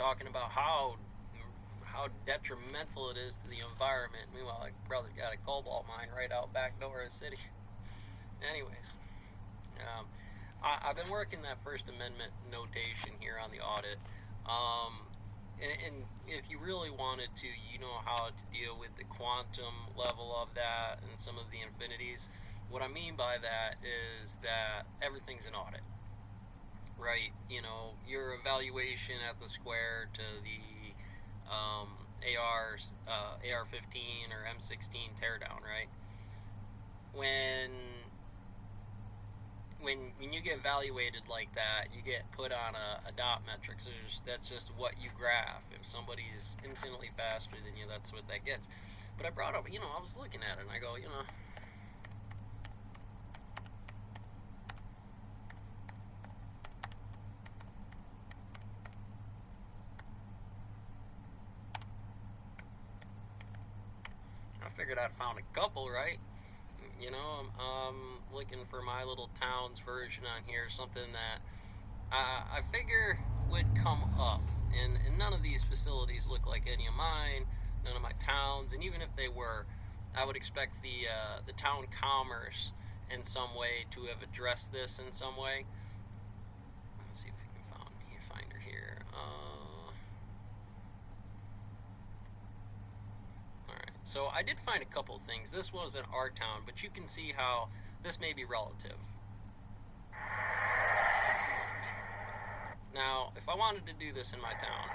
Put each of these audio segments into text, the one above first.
talking about how detrimental it is to the environment. Meanwhile, my brother got a cobalt mine right out back door of the city. Anyways, um, I've been working that First Amendment notation here on the audit. And if you really wanted to, you know how to deal with the quantum level of that and some of the infinities. What I mean by that is that everything's an audit, right? You know, your evaluation at the square to the AR-15 or M16 teardown, right? When when you get evaluated like that, you get put on a dot metric. So that's just what you graph. If somebody is infinitely faster than you, that's what that gets. But I brought up, I was looking at it and I go, I figured I'd found a couple, right? I'm looking for my little town's version on here, something that I figure would come up. And none of these facilities look like any of mine, none of my towns, and even if they were, I would expect the town commerce in some way to have addressed this in some way. Let's see if we can find her here. So I did find a couple things. This was in our town, but you can see how this may be relative. Now, if I wanted to do this in my town,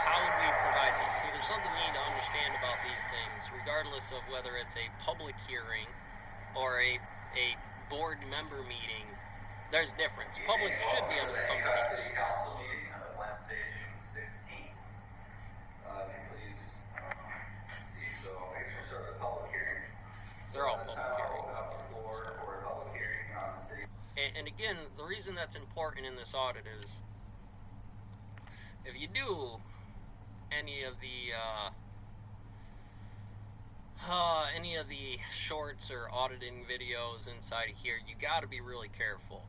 how would we provide this? So there's something you need to understand about these things, regardless of whether it's a public hearing or a board member meeting. There's difference. Public should be able to come to this. City Council meeting on Wednesday, June 16th. Please see. So I guess we'll start with a public hearing. They're all public hearings. Open up the floor for a public hearing on the city. And again, the reason that's important in this audit is if you do any of the shorts or auditing videos inside of here, you got to be really careful.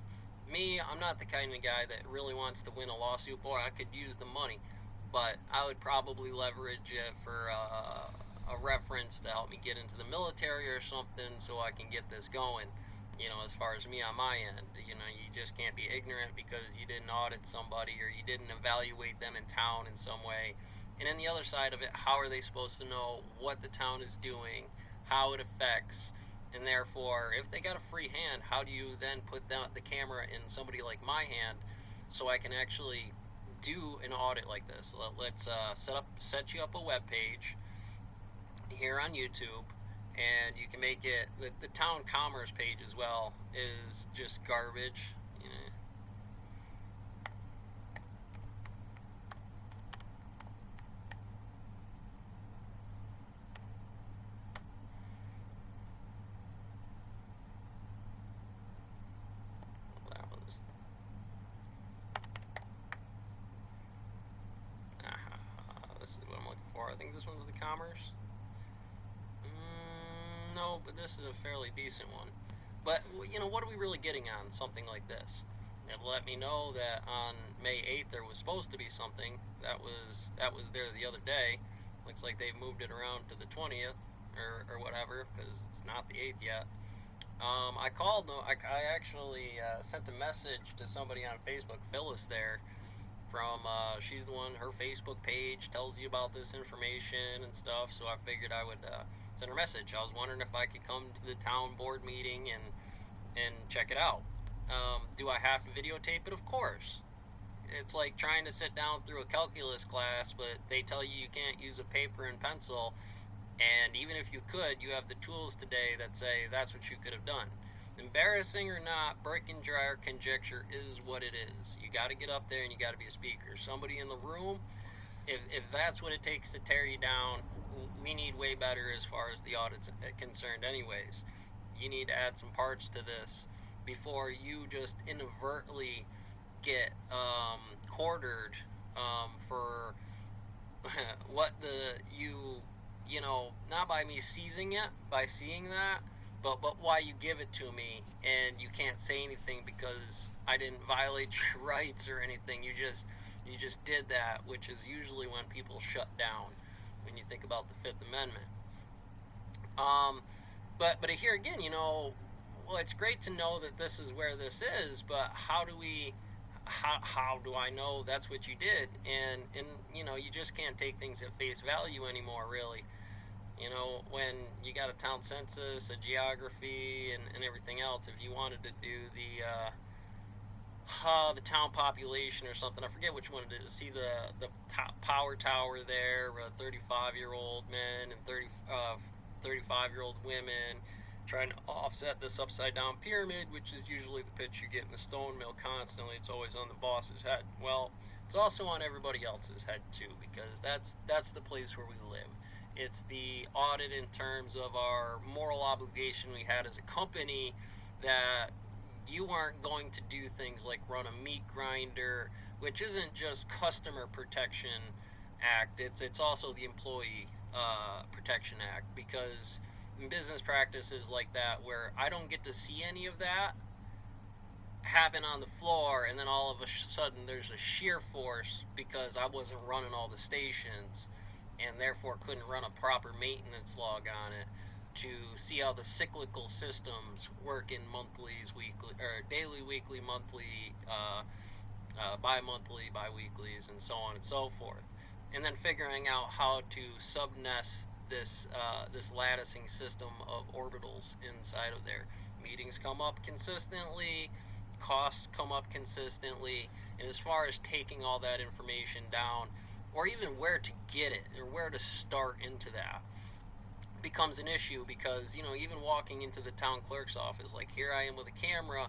Me, I'm not the kind of guy that really wants to win a lawsuit. Boy, I could use the money, but I would probably leverage it for a reference to help me get into the military or something so I can get this going. As far as me on my end, you just can't be ignorant because you didn't audit somebody or you didn't evaluate them in town in some way. And then the other side of it, how are they supposed to know what the town is doing, how it affects, and therefore, if they got a free hand, how do you then put the camera in somebody like my hand so I can actually do an audit like this? Let's set you up a web page here on YouTube. And you can make it, the town commerce page as well is just garbage. This is what I'm looking for. I think this one's the commerce. No, but this is a fairly decent one. But, what are we really getting on something like this? It let me know that on May 8th there was supposed to be something that was there the other day. Looks like they've moved it around to the 20th or whatever, because it's not the 8th yet. I called them. I actually sent a message to somebody on Facebook, Phyllis there, from, she's the one, her Facebook page tells you about this information and stuff, so I figured I would send her a message. I was wondering if I could come to the town board meeting and check it out. Do I have to videotape it? Of course. It's like trying to sit down through a calculus class, but they tell you can't use a paper and pencil, and even if you could, you have the tools today that say that's what you could have done. Embarrassing or not, break and dryer conjecture is what it is. You got to get up there and you got to be a speaker. Somebody in the room, if that's what it takes to tear you down, we need way better as far as the audit's concerned anyways. You need to add some parts to this before you just inadvertently get quartered for what not by me seizing it, by seeing that, but why you give it to me and you can't say anything because I didn't violate your rights or anything. You just did that, which is usually when people shut down when you think about the Fifth Amendment. But here again, well, it's great to know that this is where this is, but how do I know that's what you did? And you just can't take things at face value anymore, really. When you got a town census, a geography, and everything else, if you wanted to do the town population or something, I forget which one it is. See the power tower there, 35-year-old men and 35-year-old women, trying to offset this upside down pyramid, which is usually the pitch you get in the stone mill constantly. It's always on the boss's head. Well, it's also on everybody else's head too, because that's the place where we live. It's the audit in terms of our moral obligation we had as a company, that you aren't going to do things like run a meat grinder, which isn't just Customer Protection Act, it's also the Employee Protection Act, because in business practices like that, where I don't get to see any of that happen on the floor, and then all of a sudden there's a shear force because I wasn't running all the stations and therefore couldn't run a proper maintenance log on it, to see how the cyclical systems work in monthlies, weekly, or daily, weekly, monthly, bi-monthly, bi-weeklies, and so on and so forth, and then figuring out how to subnest this latticing system of orbitals inside of there. Meetings come up consistently, costs come up consistently, and as far as taking all that information down, or even where to get it or where to start into that, becomes an issue, because even walking into the town clerk's office, like here I am with a camera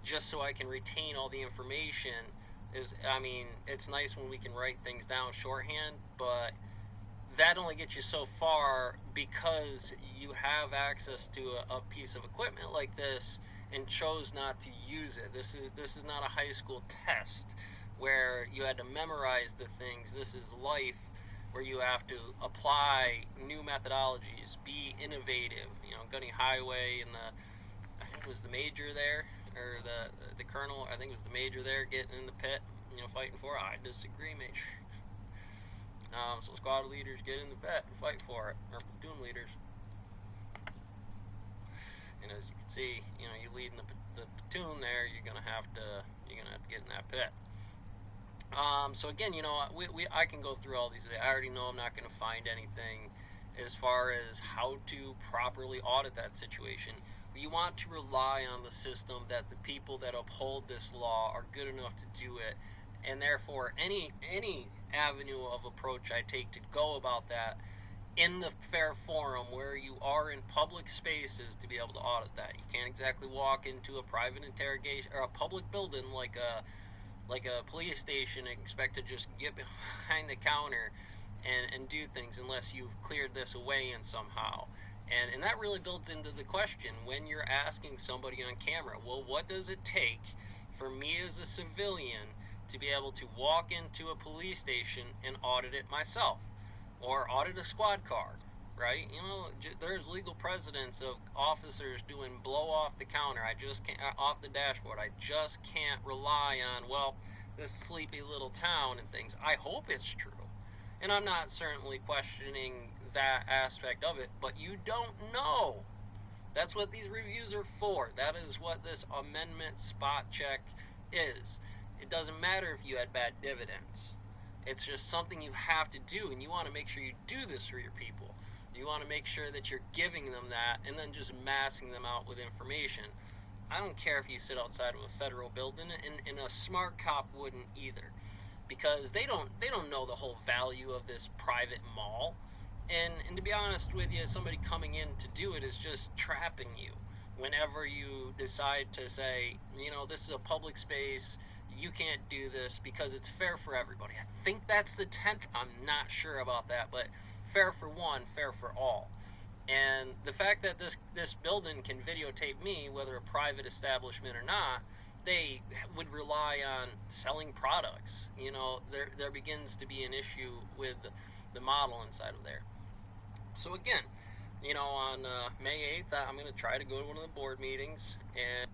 just so I can retain all the information, it's nice when we can write things down shorthand, but that only gets you so far, because you have access to a piece of equipment like this and chose not to use it. This is not a high school test where you had to memorize the things. This is life, where you have to apply new methodologies, be innovative. Gunny Highway, and I think it was the major there, or the colonel, I think it was the major there, getting in the pit, fighting for it. I disagree, Major. So squad leaders get in the pit and fight for it, or platoon leaders. And as you can see, you leading the platoon there, you're gonna have to get in that pit. So again, I can go through all these. I already know I'm not going to find anything as far as how to properly audit that situation. You want to rely on the system that the people that uphold this law are good enough to do it, and therefore any avenue of approach I take to go about that in the fair forum, where you are in public spaces, to be able to audit that. You can't exactly walk into a private interrogation or a public building like a police station and expect to just get behind the counter and do things unless you've cleared this away in somehow. And that really builds into the question when you're asking somebody on camera, well, what does it take for me as a civilian to be able to walk into a police station and audit it myself, or audit a squad car, right? There's legal precedents of officers doing blow off the counter. I just can't, off the dashboard. I just can't rely on, well, this sleepy little town and things. I hope it's true. And I'm not certainly questioning that aspect of it, but you don't know. That's what these reviews are for. That is what this amendment spot check is. It doesn't matter if you had bad dividends. It's just something you have to do, and you want to make sure you do this for your people. You want to make sure that you're giving them that and then just massing them out with information. I don't care if you sit outside of a federal building, and a smart cop wouldn't either, because they don't know the whole value of this private mall. And to be honest with you, somebody coming in to do it is just trapping you. Whenever you decide to say, this is a public space, you can't do this because it's fair for everybody. I think that's the 10th. I'm not sure about that, but fair for one, fair for all. And the fact that this building can videotape me, whether a private establishment or not, they would rely on selling products. There begins to be an issue with the model inside of there. So again, on May 8th, I'm going to try to go to one of the board meetings and